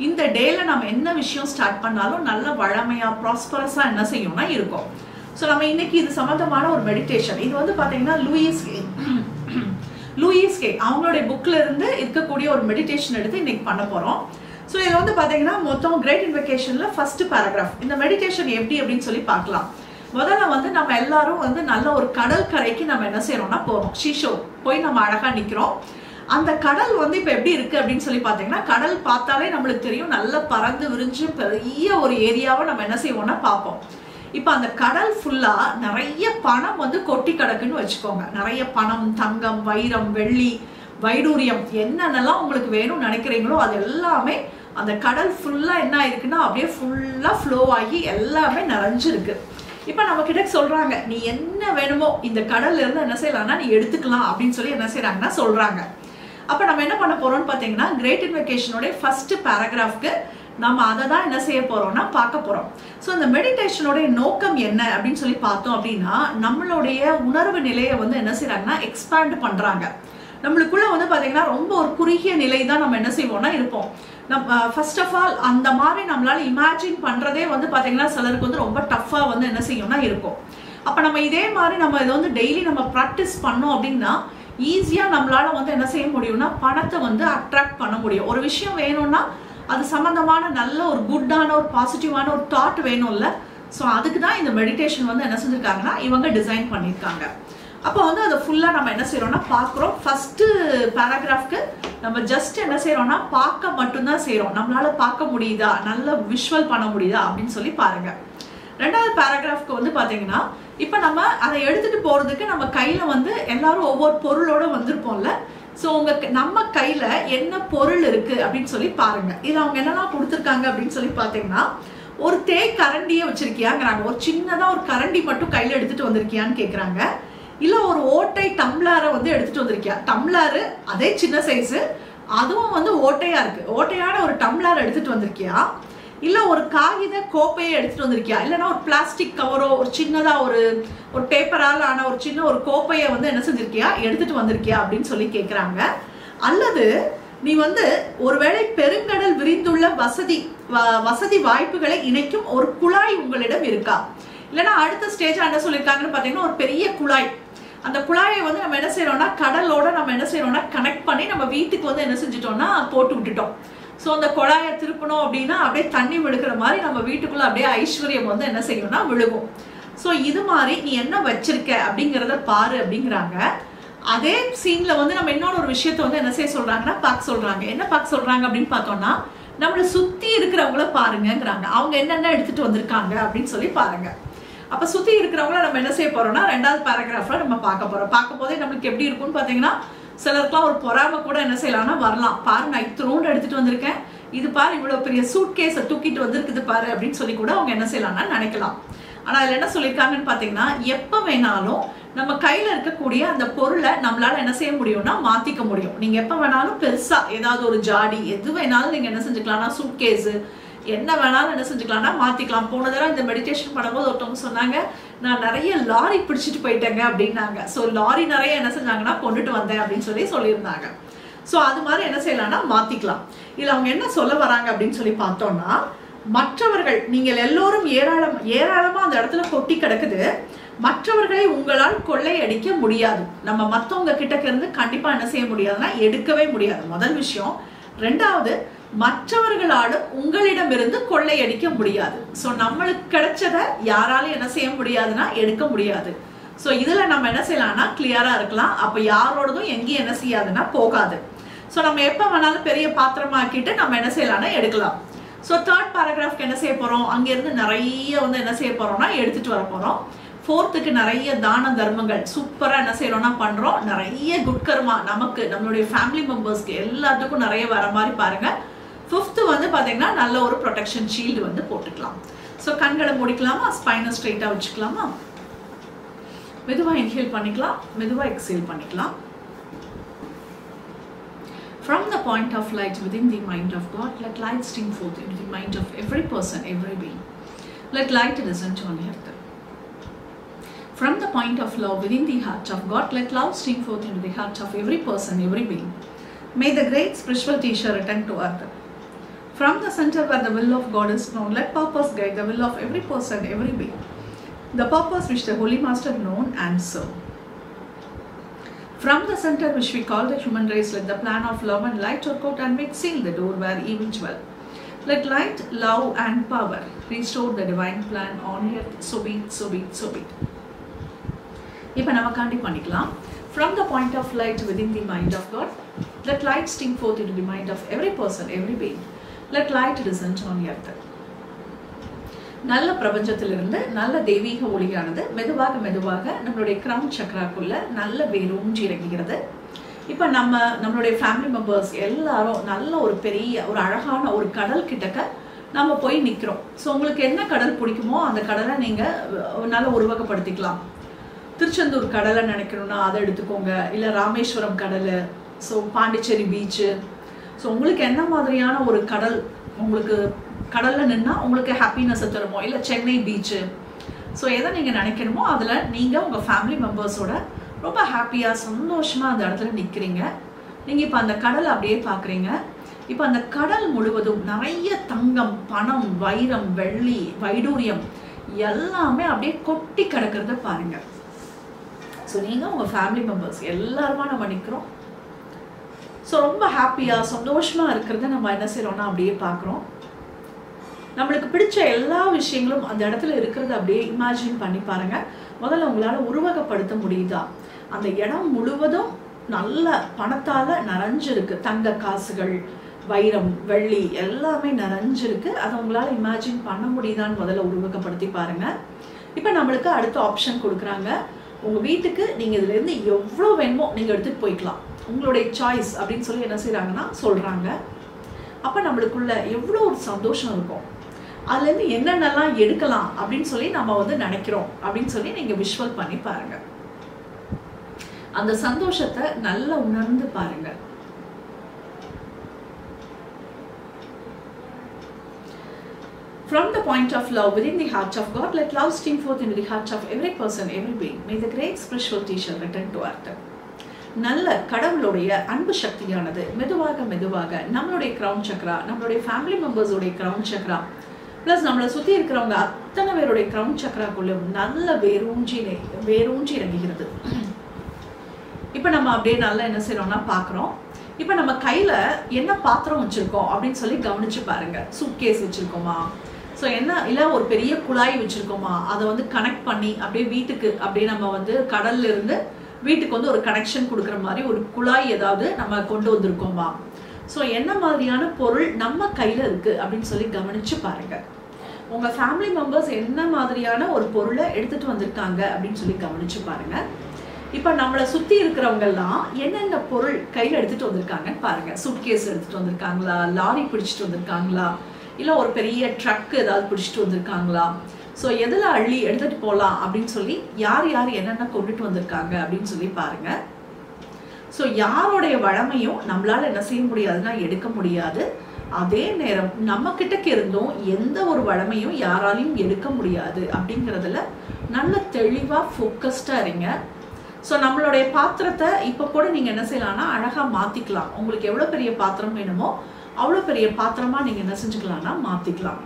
இந்த டேல நம்ம என்ன விஷயம் ஸ்டார்ட் பண்ணாலும் நல்ல வளமையா ப்ராஸ்பரஸா என்ன செய்யும்னா இருக்கும். ஸோ நம்ம இன்னைக்கு இது சம்பந்தமான ஒரு மெடிடேஷன். இது வந்து பாத்தீங்கன்னா லூயிஸ் கே அவங்களுடைய புக்ல இருந்து இருக்கக்கூடிய ஒரு மெடிடேஷன் எடுத்து இன்னைக்கு பண்ண போறோம். ஸோ இதில் வந்து பார்த்தீங்கன்னா மொத்தம் கிரேட் இன்வெகேஷன்ல ஃபர்ஸ்ட் பேராகிராஃப். இந்த மெடிடேஷன் எப்படி அப்படின்னு சொல்லி பார்க்கலாம். முதல்ல வந்து நம்ம எல்லாரும் வந்து நல்ல ஒரு கடல் கரைக்கு நம்ம என்ன செய்யறோம்னா போறோம். ஷீஷோ போய் நம்ம அழகா நிக்கிறோம். அந்த கடல் வந்து இப்ப எப்படி இருக்கு அப்படின்னு சொல்லி பாத்தீங்கன்னா, கடல் பார்த்தாலே நம்மளுக்கு தெரியும் நல்லா பறந்து விரிஞ்சு பெரிய ஒரு ஏரியாவை நம்ம என்ன செய்வோம்னா பார்ப்போம். இப்ப அந்த கடல் ஃபுல்லா நிறைய பணம் வந்து கொட்டி கிடக்குன்னு வச்சுக்கோங்க. நிறைய பணம், தங்கம், வைரம், வெள்ளி, வைடூரியம் என்னென்னலாம் உங்களுக்கு வேணும்னு நினைக்கிறீங்களோ அது எல்லாமே அந்த கடல் ஃபுல்லா என்ன ஆயிருக்குன்னா அப்படியே ஃபுல்லா ஃப்ளோ ஆகி எல்லாமே நிறைஞ்சிருக்கு. இப்ப நம்ம கிட்ட சொல்றாங்க, நீ என்ன வேணுமோ இந்த கடல்ல இருந்து என்ன செய்யலாம்னா நீ எடுத்துக்கலாம் அப்படின்னு சொல்லி என்ன செய்யறாங்கன்னா சொல்றாங்க. அப்ப நம்ம என்ன பண்ண போறோம்னு பாத்தீங்கன்னா, கிரேட் இன்வெகேஷனோட ஃபர்ஸ்ட் பேராகிராஃப்க்கு நம்ம அதை தான் என்ன செய்ய போறோம்னா பார்க்க போறோம். ஸோ இந்த மெடிடேஷனோட நோக்கம் என்ன அப்படின்னு சொல்லி பார்த்தோம் அப்படின்னா, நம்மளுடைய உணர்வு நிலையை வந்து என்ன செய்யறாங்கன்னா எக்ஸ்பேண்ட் பண்றாங்க. நம்மளுக்குள்ள வந்து பாத்தீங்கன்னா ரொம்ப ஒரு குறுகிய நிலை தான் நம்ம என்ன செய்வோம்னா இருப்போம். நம்ம ஃபர்ஸ்ட் ஆஃப் ஆல் அந்த மாதிரி நம்மளால இமேஜின் பண்றதே வந்து பாத்தீங்கன்னா சிலருக்கு வந்து ரொம்ப டஃபா வந்து என்ன செய்யும்னா இருக்கும். அப்ப நம்ம இதே மாதிரி நம்ம இதை வந்து டெய்லி நம்ம ப்ராக்டிஸ் பண்ணோம் அப்படின்னா ஈஸியா நம்மளால வந்து என்ன செய்ய முடியும்னா பணத்தை வந்து அட்ராக்ட் பண்ண முடியும். ஒரு விஷயம் வேணும்னா அது சம்பந்தமான நல்ல ஒரு குட்டான ஒரு பாசிட்டிவான ஒரு தாட் வேணும்ல. ஸோ அதுக்கு தான் இந்த மெடிடேஷன் வந்து என்ன செஞ்சிருக்காங்கன்னா இவங்க டிசைன் பண்ணியிருக்காங்க. அப்போ வந்து அதை ஃபுல்லா நம்ம என்ன செய்யறோம்னா பார்க்குறோம். ஃபர்ஸ்ட் பேராகிராஃப்க்கு நம்ம ஜஸ்ட் என்ன செய்யறோம்னா பார்க்க மட்டும்தான் செய்யறோம். நம்மளால பார்க்க முடியுதா, நல்ல விஷுவல் பண்ண முடியுதா அப்படின்னு சொல்லி பாருங்க. ரெண்டாவது பேராகிராஃப்க்கு வந்து பாத்தீங்கன்னா, இப்ப நம்ம அதை எடுத்துட்டு போறதுக்கு நம்ம கையில வந்து எல்லாரும் ஒவ்வொரு பொருளோட வந்திருப்போம்ல. ஸோ நம்ம கையில என்ன பொருள் இருக்கு அப்படின்னு சொல்லி பாருங்க. இதுல அவங்க என்னெல்லாம் கொடுத்துருக்காங்க அப்படின்னு சொல்லி பாத்தீங்கன்னா, ஒரு தேய் கரண்டியை வச்சிருக்கியாங்கிறாங்க. ஒரு சின்னதா ஒரு கரண்டி மட்டும் கையில எடுத்துட்டு வந்திருக்கியான்னு கேக்குறாங்க. இல்ல ஒரு ஓட்டை டம்ளரை வந்து எடுத்துட்டு வந்திருக்கியா. டம்ளரு அதே சின்ன சைஸு, அதுவும் வந்து ஓட்டையா இருக்கு. ஓட்டையான ஒரு டம்ளர் எடுத்துட்டு வந்திருக்கியா, இல்ல ஒரு காகித கோப்பையை எடுத்துட்டு வந்திருக்கியா, இல்லைன்னா ஒரு பிளாஸ்டிக் கவரோ ஒரு சின்னதா ஒரு பேப்பரால் ஆன ஒரு சின்ன ஒரு கோப்பையை வந்து என்ன செஞ்சிருக்கியா எடுத்துட்டு வந்திருக்கியா அப்படின்னு சொல்லி கேக்குறாங்க. அல்லது நீ வந்து ஒருவேளை பெருங்கடல் விரிந்துள்ள வசதி வாய்ப்புகளை இணைக்கும் ஒரு குழாய் உங்களிடம் இருக்கா. இல்லைன்னா அடுத்த ஸ்டேஜ் என்ன சொல்லியிருக்காங்கன்னு பாத்தீங்கன்னா, ஒரு பெரிய குழாய். அந்த குழாயை வந்து நம்ம என்ன செய்யறோம்னா கடலோட நம்ம என்ன செய்யறோம்னா கனெக்ட் பண்ணி நம்ம வீட்டுக்கு வந்து என்ன செஞ்சிட்டோம்னா போட்டு விட்டுட்டோம். ஸோ அந்த குழாயை திருப்பணும் அப்படின்னா அப்படியே தண்ணி விழுக்கிற மாதிரி நம்ம வீட்டுக்குள்ள அப்படியே ஐஸ்வர்யம் வந்து என்ன செய்யணும்னா விழுகும். ஸோ இது மாதிரி நீ என்ன வச்சிருக்க அப்படிங்கிறத பாரு அப்படிங்கிறாங்க. அதே சீன்ல வந்து நம்ம இன்னொரு ஒரு விஷயத்த வந்து என்ன செய்ய சொல்றாங்கன்னா பார்க்க சொல்றாங்க. என்ன பார்க்க சொல்றாங்க அப்படின்னு பார்த்தோம்னா, நம்மளை சுத்தி இருக்கிறவங்கள பாருங்கிறாங்க. அவங்க என்னென்ன எடுத்துட்டு வந்திருக்காங்க அப்படின்னு சொல்லி பாருங்க. அப்ப சுத்தி இருக்கிறவங்கள நம்ம என்ன செய்ய போறோம்னா ரெண்டாவது பேராகிராஃப்ல நம்ம பார்க்க போறோம். பார்க்கும் போதே நம்மளுக்கு எப்படி இருக்கும்னு பாத்தீங்கன்னா, சிலருக்குலாம் ஒரு பொறாம கூட என்ன செய்யலாம்னா வரலாம். பாரு, நான் இத்தனோண்டு எடுத்துட்டு வந்திருக்கேன், இது பாரு இவ்வளவு பெரிய சூட்கேஸை தூக்கிட்டு வந்திருக்குது பாரு அப்படின்னு சொல்லி கூட அவங்க என்ன செய்யலாம்னா நினைக்கலாம். ஆனா அதுல என்ன சொல்லியிருக்காங்கன்னு பாத்தீங்கன்னா, எப்ப வேணாலும் நம்ம கையில இருக்கக்கூடிய அந்த பொருளை நம்மளால என்ன செய்ய முடியும்னா மாத்திக்க முடியும். நீங்க எப்ப வேணாலும் பெருசா ஏதாவது ஒரு ஜாடி எது வேணாலும் நீங்க என்ன செஞ்சுக்கலாம்னா, சூட்கேஸ் என்ன வேணாலும் என்ன செஞ்சுக்கலாம்னா மாத்திக்கலாம். போன தடவை இந்த மெடிடேஷன் பண்ணும்போது ஒருத்தவங்க சொன்னாங்க, நான் நிறைய லாரி பிடிச்சிட்டு போயிட்டேங்க அப்படின்னாங்க. ஸோ லாரி நிறைய என்ன செஞ்சாங்கன்னா கொண்டுட்டு வந்தேன் அப்படின்னு சொல்லியிருந்தாங்க. ஸோ அது மாதிரி என்ன செய்யலாம்னா மாத்திக்கலாம். இதுல அவங்க என்ன சொல்ல வராங்க அப்படின்னு சொல்லி பார்த்தோம்னா, மற்றவர்கள் நீங்கள் எல்லோரும் ஏராளமா அந்த இடத்துல கொட்டி கிடக்குது, மற்றவர்களை உங்களால் கொள்ளையடிக்க முடியாது. நம்ம மற்றவங்க கிட்ட இருந்து கண்டிப்பா என்ன செய்ய முடியாதுன்னா எடுக்கவே முடியாது, முதல் விஷயம். ரெண்டாவது, மற்றவர்களாலும் உங்களிடமிருந்து கொள்ளையடிக்க முடியாது. ஸோ நம்மளுக்கு கிடைச்சதை யாராலும் என்ன செய்ய முடியாதுன்னா எடுக்க முடியாது. ஸோ இதுல நம்ம என்ன செய்யலாம்னா கிளியரா இருக்கலாம். அப்ப யாரோடதும் எங்கேயும் என்ன செய்யாதுன்னா போகாது. ஸோ நம்ம எப்ப வேணாலும் பெரிய பாத்திரமாக்கிட்டு நம்ம என்ன செய்யலாம்னா எடுக்கலாம். ஸோ தேர்ட் பேராகிராஃப்க்கு என்ன செய்ய போறோம், அங்கிருந்து நிறைய வந்து என்ன செய்ய போறோம்னா எடுத்துட்டு வர போறோம். ஃபோர்த்துக்கு நிறைய தான தர்மங்கள் சூப்பரா என்ன செய்யறோம்னா பண்றோம். நிறைய குட் கர்மா நமக்கு, நம்மளுடைய ஃபேமிலி மெம்பர்ஸ்க்கு எல்லாத்துக்கும் நிறைய வர மாதிரி பாருங்க. ஃபிஃப்த் வந்து பாத்தீங்கன்னா நல்ல ஒரு ப்ரொடெக்ஷன் ஷீல்டு வந்து போட்டுக்கலாம். ஸோ கண்களை முடிக்கலாமா, ஸ்பைனை ஸ்ட்ரெயிட்டா வச்சுக்கலாமா, மெதுவா இன்ஹேல் பண்ணிக்கலாம், மெதுவா எக்ஸேல் பண்ணிக்கலாம். From the point of light within the mind of God, let light stream forth into the mind of every person, every being. Let light descend on earth. From the point of love within the heart of God, let love stream forth into the heart of every person, every being. May the great spiritual teacher return to earth. From the center where the will of God is known, let purpose guide the will of every person, every being. The purpose which the Holy Master known and serve. From the center which we call the human race, let the plan of love and light work out and make seal the door where evil dwell. Let light, love and power restore the divine plan on earth. So be it, so be it, so be it. இப்போ நம்ம காண்டி பண்ணிக்கலாம். From the point of light within the mind of God, let light stream forth into the mind of every person, every being. Let light descend on earth. நல்ல பிரபஞ்சத்திலிருந்து நல்ல தெய்வீக ஒளியானது மெதுவாக மெதுவாக நம்மளுடைய கிரவுன் சக்கராக்குள்ள நல்ல வேரூன்றி இறங்குகிறது. இப்போ நம்மளுடைய ஃபேமிலி மெம்பர்ஸ் எல்லாரும் நல்ல ஒரு பெரிய ஒரு அழகான ஒரு கடல் கிட்டக்க நம்ம போய் நிற்கிறோம். ஸோ உங்களுக்கு என்ன கடல் பிடிக்குமோ அந்த கடலை நீங்கள் நல்லா உருவகப்படுத்திக்கலாம். திருச்செந்தூர் கடலை நினைக்கணும்னா அதை எடுத்துக்கோங்க, இல்லை ராமேஸ்வரம் கடல், ஸோ பாண்டிச்சேரி பீச்சு. ஸோ உங்களுக்கு என்ன மாதிரியான ஒரு கடல், உங்களுக்கு கடலில் நின்னா உங்களுக்கு ஹாப்பினஸ் தருமோ, இல்லை சென்னை பீச்சு. ஸோ எதை நீங்கள் நினைக்கணுமோ அதில் நீங்கள் உங்கள் ஃபேமிலி மெம்பர்ஸோட ரொம்ப ஹாப்பியாக சந்தோஷமாக அந்த இடத்துல நிற்கிறீங்க. நீங்கள் இப்போ அந்த கடலை அப்படியே பார்க்குறீங்க. இப்போ அந்த கடல் முழுவதும் நிறைய தங்கம், பணம், வைரம், வெள்ளி, வைடூரியம் எல்லாமே அப்படியே கொட்டி கிடக்கிறத பாருங்கள். ஸோ நீங்கள் உங்கள் ஃபேமிலி மெம்பர்ஸ் எல்லாருமா நம்ம நிற்கிறோம். ஸோ ரொம்ப ஹாப்பியாக சந்தோஷமாக இருக்கிறத நம்ம என்ன செய்கிறோம்னா அப்படியே பார்க்குறோம். நம்மளுக்கு பிடிச்ச எல்லா விஷயங்களும் அந்த இடத்துல இருக்கிறத அப்படியே இமேஜின் பண்ணி பாருங்க. முதல்ல உங்களால் உருவகப்படுத்த முடியுதா? அந்த இடம் முழுவதும் நல்ல பணத்தால் நிறைஞ்சிருக்கு, தங்க காசுகள், வைரம், வெள்ளி எல்லாமே நிறைஞ்சிருக்கு. அதை உங்களால் இமேஜின் பண்ண முடியுதான்னு முதல்ல உருவகப்படுத்தி பாருங்க. இப்போ நம்மளுக்கு அடுத்த ஆப்ஷன் கொடுக்குறாங்க. உங்கள் வீட்டுக்கு நீங்கள் இதுலேருந்து எவ்வளோ வேணுமோ நீங்கள் எடுத்துகிட்டு போய்க்கலாம், உங்களுடைய சாய்ஸ் அப்படின்னு சொல்லி என்ன செய்கிறாங்கன்னா சொல்கிறாங்க. அப்போ நம்மளுக்குள்ள எவ்வளோ ஒரு சந்தோஷம் இருக்கும், அதுலேருந்து என்னென்னலாம் எடுக்கலாம் அப்படின்னு சொல்லி நம்ம வந்து நினைக்கிறோம் அப்படின்னு சொல்லி நீங்கள் விஷுவல் பண்ணி பாருங்க. அந்த சந்தோஷத்தை நல்லா உணர்ந்து பாருங்க. From the point of love within the heart of God, let love stream forth into the heart of every person, every being. May the great spiritual teacher return to earth. நல்ல கடவுளுடைய அன்பு சக்தியானது மெதுவாக மெதுவாக நம்மளுடைய கிரவுன் சக்ரா, நம்மளுடைய family மெம்பர்ஸோடைய crown Chakra, plus நம்மளை சுற்றி இருக்கிறவங்க அத்தனை பேருடைய கிரவுன் சக்ராக்குள்ளும் நல்ல வேரூன்றி இறங்குகிறது. இப்போ நம்ம அப்படியே நல்லா என்ன செய்யறோம்னா பார்க்குறோம். இப்போ நம்ம கையில் என்ன பாத்திரம் வச்சுருக்கோம் அப்படின்னு சொல்லி கவனிச்சு பாருங்க. சூட்கேஸ் வச்சுருக்கோமா, ஸோ என்ன இல்லை ஒரு பெரிய குழாய் வச்சுருக்கோமா, அதை வந்து கனெக்ட் பண்ணி அப்படியே வீட்டுக்கு அப்படியே நம்ம வந்து கடல்ல இருந்து வீட்டுக்கு வந்து ஒரு கனெக்ஷன் கொடுக்குற மாதிரி ஒரு குழாய் ஏதாவது நம்ம கொண்டு வந்திருக்கோமா. ஸோ என்ன மாதிரியான பொருள் நம்ம கையில் இருக்குது அப்படின்னு சொல்லி கவனிச்சு பாருங்க. உங்கள் ஃபேமிலி மெம்பர்ஸ் என்ன மாதிரியான ஒரு பொருளை எடுத்துகிட்டு வந்திருக்காங்க அப்படின்னு சொல்லி கவனிச்சு பாருங்க. இப்போ நம்மளை சுற்றி இருக்கிறவங்கெல்லாம் என்னென்ன பொருள் கையில் எடுத்துகிட்டு வந்திருக்காங்கன்னு பாருங்கள். சூட்கேஸ் எடுத்துகிட்டு வந்திருக்காங்களா, லாரி பிடிச்சிட்டு வந்திருக்காங்களா, இல்லை ஒரு பெரிய ட்ரக் ஏதாவது பிடிச்சிட்டு வந்திருக்காங்களா, ஸோ எதில் அள்ளி எடுத்துகிட்டு போகலாம் அப்படின்னு சொல்லி யார் யார் என்னென்ன கொண்டுட்டு வந்திருக்காங்க அப்படின்னு சொல்லி பாருங்கள். ஸோ யாரோடைய வளமையும் நம்மளால் என்ன செய்ய முடியாதுன்னா எடுக்க முடியாது. அதே நேரம் நம்ம கிட்டக்கு இருந்தும் எந்த ஒரு வளமையும் யாராலையும் எடுக்க முடியாது அப்படிங்கிறதுல நல்ல தெளிவாக ஃபோக்கஸ்டாக இருங்க. ஸோ நம்மளுடைய பாத்திரத்தை இப்போ கூட நீங்கள் என்ன செய்யலாம்னா அழகாக மாற்றிக்கலாம். உங்களுக்கு எவ்வளோ பெரிய பாத்திரம் வேணுமோ அவ்வளோ பெரிய பாத்திரமாக நீங்கள் என்ன செஞ்சுக்கலாம்னா மாற்றிக்கலாம்.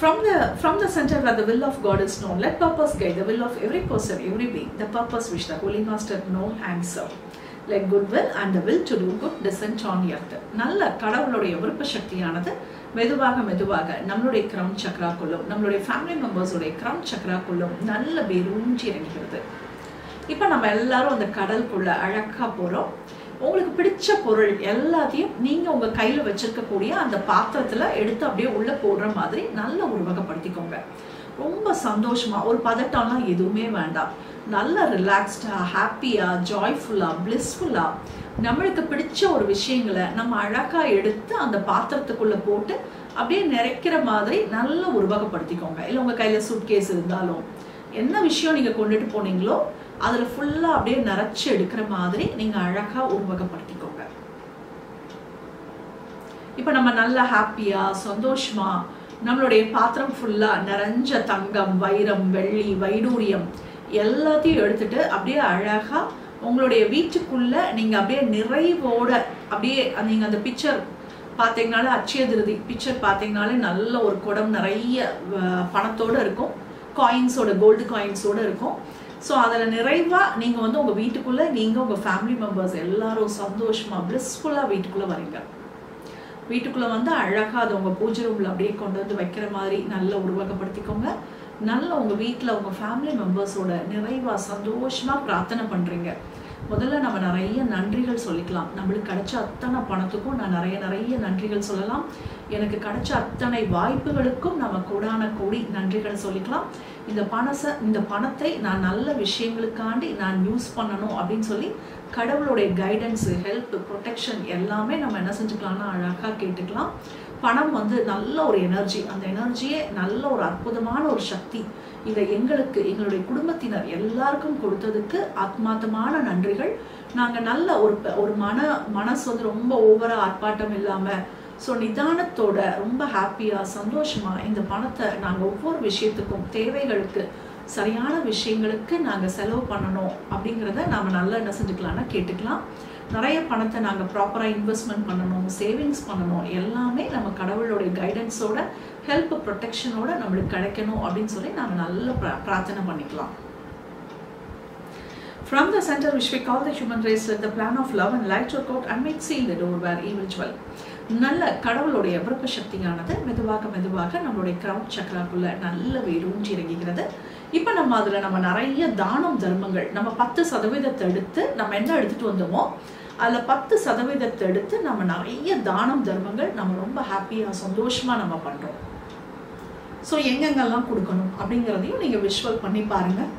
From the center where the will of God is known, let purpose guide the will of every person, every being, the purpose which the Holy Master know and serve. Let good will and the will to do good descend on earth. நல்ல கடவுளுடைய விருப்ப சக்தியானது மெதுவாக மெதுவாக நம்மளுடைய crown சக்ராக்குள்ளும் நம்மளுடைய family மெம்பர்ஸோடைய crown சக்ராக்குள்ளும் நல்ல வேரூன்றி இறங்குகிறது. இப்போ நம்ம எல்லாரும் அந்த கடலுக்குள்ள அழகாக போகிறோம். உங்களுக்கு பிடிச்ச பொருள் எல்லாத்தையும் நீங்கள் உங்கள் கையில் வச்சிருக்கக்கூடிய அந்த பாத்திரத்தில் எடுத்து அப்படியே உள்ளே போடுற மாதிரி நல்ல உருவகப்படுத்திக்கோங்க. ரொம்ப சந்தோஷமாக, ஒரு பதட்டம்லாம் எதுவுமே வேண்டாம். நல்ல ரிலாக்ஸ்டாக, ஹாப்பியாக, ஜாய்ஃபுல்லாக, பிளிஸ்ஃபுல்லாக நம்மளுக்கு பிடிச்ச ஒரு விஷயங்களை நம்ம அழகாக எடுத்து அந்த பாத்திரத்துக்குள்ளே போட்டு அப்படியே நிறைக்கிற மாதிரி நல்ல உருவகப்படுத்திக்கோங்க. இல்லை உங்கள் கையில் சூட்கேஸ் இருந்தாலும் என்ன விஷயம் நீங்கள் கொண்டுட்டு போனீங்களோ அதில் ஃபுல்லாக அப்படியே நிறைச்சி எடுக்கிற மாதிரி நீங்கள் அழகாக உருவகப்படுத்திக்கோங்க. இப்போ நம்ம நல்லா ஹாப்பியாக சந்தோஷமாக நம்மளுடைய பாத்திரம் ஃபுல்லாக நிறைஞ்ச தங்கம், வைரம், வெள்ளி, வைடூரியம் எல்லாத்தையும் எடுத்துட்டு அப்படியே அழகாக உங்களுடைய வீட்டுக்குள்ளே நீங்கள் அப்படியே நிறைவோட அப்படியே நீங்கள் அந்த பிக்சர் பார்த்தீங்கனாலே அட்சய திருதி பிக்சர் பார்த்தீங்கனாலே நல்ல ஒரு குடம் நிறைய பணத்தோடு இருக்கும், காயின்ஸோட, கோல்டு காயின்ஸோடு இருக்கும். ஸோ அதில் நிறைவாக நீங்கள் வந்து உங்கள் வீட்டுக்குள்ளே நீங்கள் உங்கள் ஃபேமிலி மெம்பர்ஸ் எல்லாரும் சந்தோஷமாக பிளிஸ்ஃபுல்லாக வீட்டுக்குள்ளே வரீங்க. வீட்டுக்குள்ளே வந்து அழகாக அதை உங்கள் பூஜை ரூமில் அப்படியே கொண்டு வந்து வைக்கிற மாதிரி நல்ல உருவகப்படுத்திக்கோங்க. நல்ல உங்கள் வீட்டில் உங்கள் ஃபேமிலி மெம்பர்ஸோட நிறைவாக சந்தோஷமாக பிரார்த்தனை பண்ணுறீங்க. முதல்ல நம்ம நிறைய நன்றிகள் சொல்லிக்கலாம். நம்மளுக்கு கிடைச்ச அத்தனை பணத்துக்கும் நான் நிறைய நன்றிகள் சொல்லலாம். எனக்கு கிடைச்ச அத்தனை வாய்ப்புகளுக்கும் நம்ம கூடான கூடி நன்றிகள் சொல்லிக்கலாம். இந்த பணத்தை நான் நல்ல விஷயங்களுக்காண்டி நான் யூஸ் பண்ணணும் அப்படின்னு சொல்லி கடவுளுடைய கைடன்ஸு, ஹெல்ப், ப்ரொடெக்ஷன் எல்லாமே நம்ம என்ன செஞ்சுக்கலாம்னா அழகாக கேட்டுக்கலாம். பணம் வந்து நல்ல ஒரு எனர்ஜி, அந்த எனர்ஜியே நல்ல ஒரு அற்புதமான ஒரு சக்தி. இதை எங்களுடைய குடும்பத்தினர் எல்லாருக்கும் கொடுத்ததுக்கு ஆத்மார்த்தமான நன்றிகள். நாங்கள் நல்ல ஒரு மனசு வந்து ரொம்ப ஓவராக ஆர்ப்பாட்டம் இல்லாமல் ஸோ நிதானத்தோட ரொம்ப ஹாப்பியாக சந்தோஷமாக இந்த பணத்தை நாங்கள் ஒவ்வொரு விஷயத்துக்கும் தேவைகளுக்கு சரியான விஷயங்களுக்கு நாங்கள் செலவு பண்ணணும் அப்படிங்கிறத நாம் நல்லா என்ன செஞ்சுக்கலாம்னா கேட்டுக்கலாம். நிறைய பணத்தை நாங்கள் ப்ராப்பராக இன்வெஸ்ட்மெண்ட் பண்ணணும், சேவிங்ஸ் பண்ணணும், எல்லாமே நம்ம கடவுளுடைய கைடன்ஸோட ஹெல்ப் ப்ரொடெக்ஷனோட நம்மளுக்கு கிடைக்கணும் அப்படின்னு சொல்லி நாங்கள் நல்ல பிரார்த்தனை பண்ணிக்கலாம். From the center which we call the human race, let the plan of love and light work out and make seal the door where evil dwell. நல்ல கடவுளுடைய விருப்ப சக்தியானது மெதுவாக மெதுவாக நம்மளுடைய கிரவுன் சக்கராக்குள்ள நல்ல வேரூன்றி இறங்குகிறது. இப்போ நம்ம நிறைய தானம் தர்மங்கள் நம்ம 10% எடுத்து நம்ம என்ன எடுத்துட்டு வந்தோமோ அதில் 10% எடுத்து நம்ம நிறைய தானம் தர்மங்கள் நம்ம ரொம்ப ஹாப்பியாக சந்தோஷமாக நம்ம பண்ணுறோம். ஸோ எங்கெங்கெல்லாம் கொடுக்கணும் அப்படிங்கிறதையும் நீங்கள் விஷுவல் பண்ணி பாருங்கள்.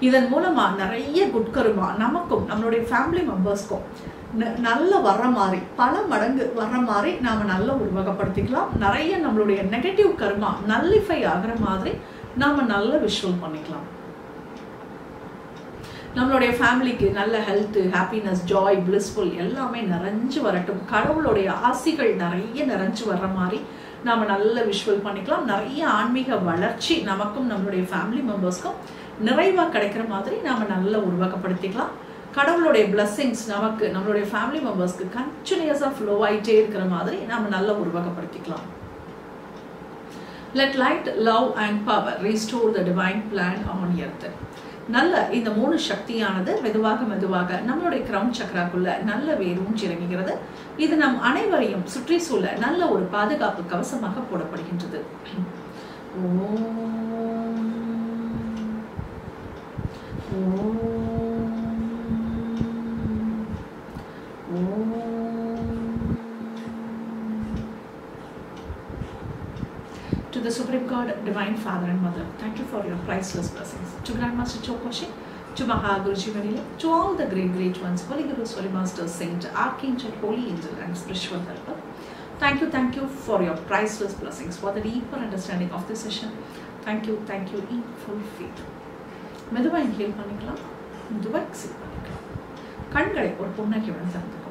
இதன் மூலமாக நிறைய குட்கருமா நமக்கும் நம்மளுடைய ஃபேமிலி மெம்பர்ஸ்க்கும் நல்ல வர்ற மாதிரி, பல மடங்கு வர்ற மாதிரி நாம் நல்ல உருவகப்படுத்திக்கலாம். நிறைய நம்மளுடைய நெகட்டிவ் கர்மா நல்லிஃபை ஆகிற மாதிரி நாம் நல்ல விஷுவல் பண்ணிக்கலாம். நம்மளுடைய ஃபேமிலிக்கு நல்ல ஹெல்த், ஹாப்பினஸ், ஜாய், பிளிஸ்ஃபுல் எல்லாமே நிறைஞ்சு வரட்டும். கடவுளுடைய ஆசிகள் நிறைய நிறைஞ்சு வர்ற மாதிரி நாம் நல்ல விஷுவல் பண்ணிக்கலாம். நிறைய ஆன்மீக வளர்ச்சி நமக்கும் நம்மளுடைய ஃபேமிலி மெம்பர்ஸ்க்கும் நிறைவாக கிடைக்கிற மாதிரி நாம் நல்ல உருவகப்படுத்திக்கலாம். கடவுளுடைய பிளஸ்ஸிங்ஸ் நமக்கு நம்மளுடைய ஃபேமிலி மெம்பர்ஸ்க்கு கண்டினியூஸாக ஃப்ளோ ஆகிட்டே இருக்கிற மாதிரி நாம் நல்ல உருவகப்படுத்திக்கலாம். Let light, love and power restore the divine plan on earth. நல்ல இந்த 3 சக்தியானது மெதுவாக மெதுவாக நம்மளுடைய கிரவுன் சக்கராக்குள்ள நல்ல வேரூன்றி இறங்குகிறது. இது நம் அனைவரையும் சுற்றி சூழ நல்ல ஒரு பாதுகாப்பு கவசமாக போடப்படுகின்றது. To the Supreme God, Divine Father and Mother, thank you for your priceless blessings. To Grandmaster Chokoshi, to Maha Guruji Manila, to all the great ones, Holy Gurus, Holy Masters, Saint, Archangel, Holy Angel and Spiritual Helper. Thank you for your priceless blessings, for the deeper understanding of this session. Thank you in full faith. மெதுவாக inhale பண்ணிக்கலாம், மெதுவாக exhale பண்ணிக்கலாம். கண்களை ஒரு புன்னகையுடன் திறந்து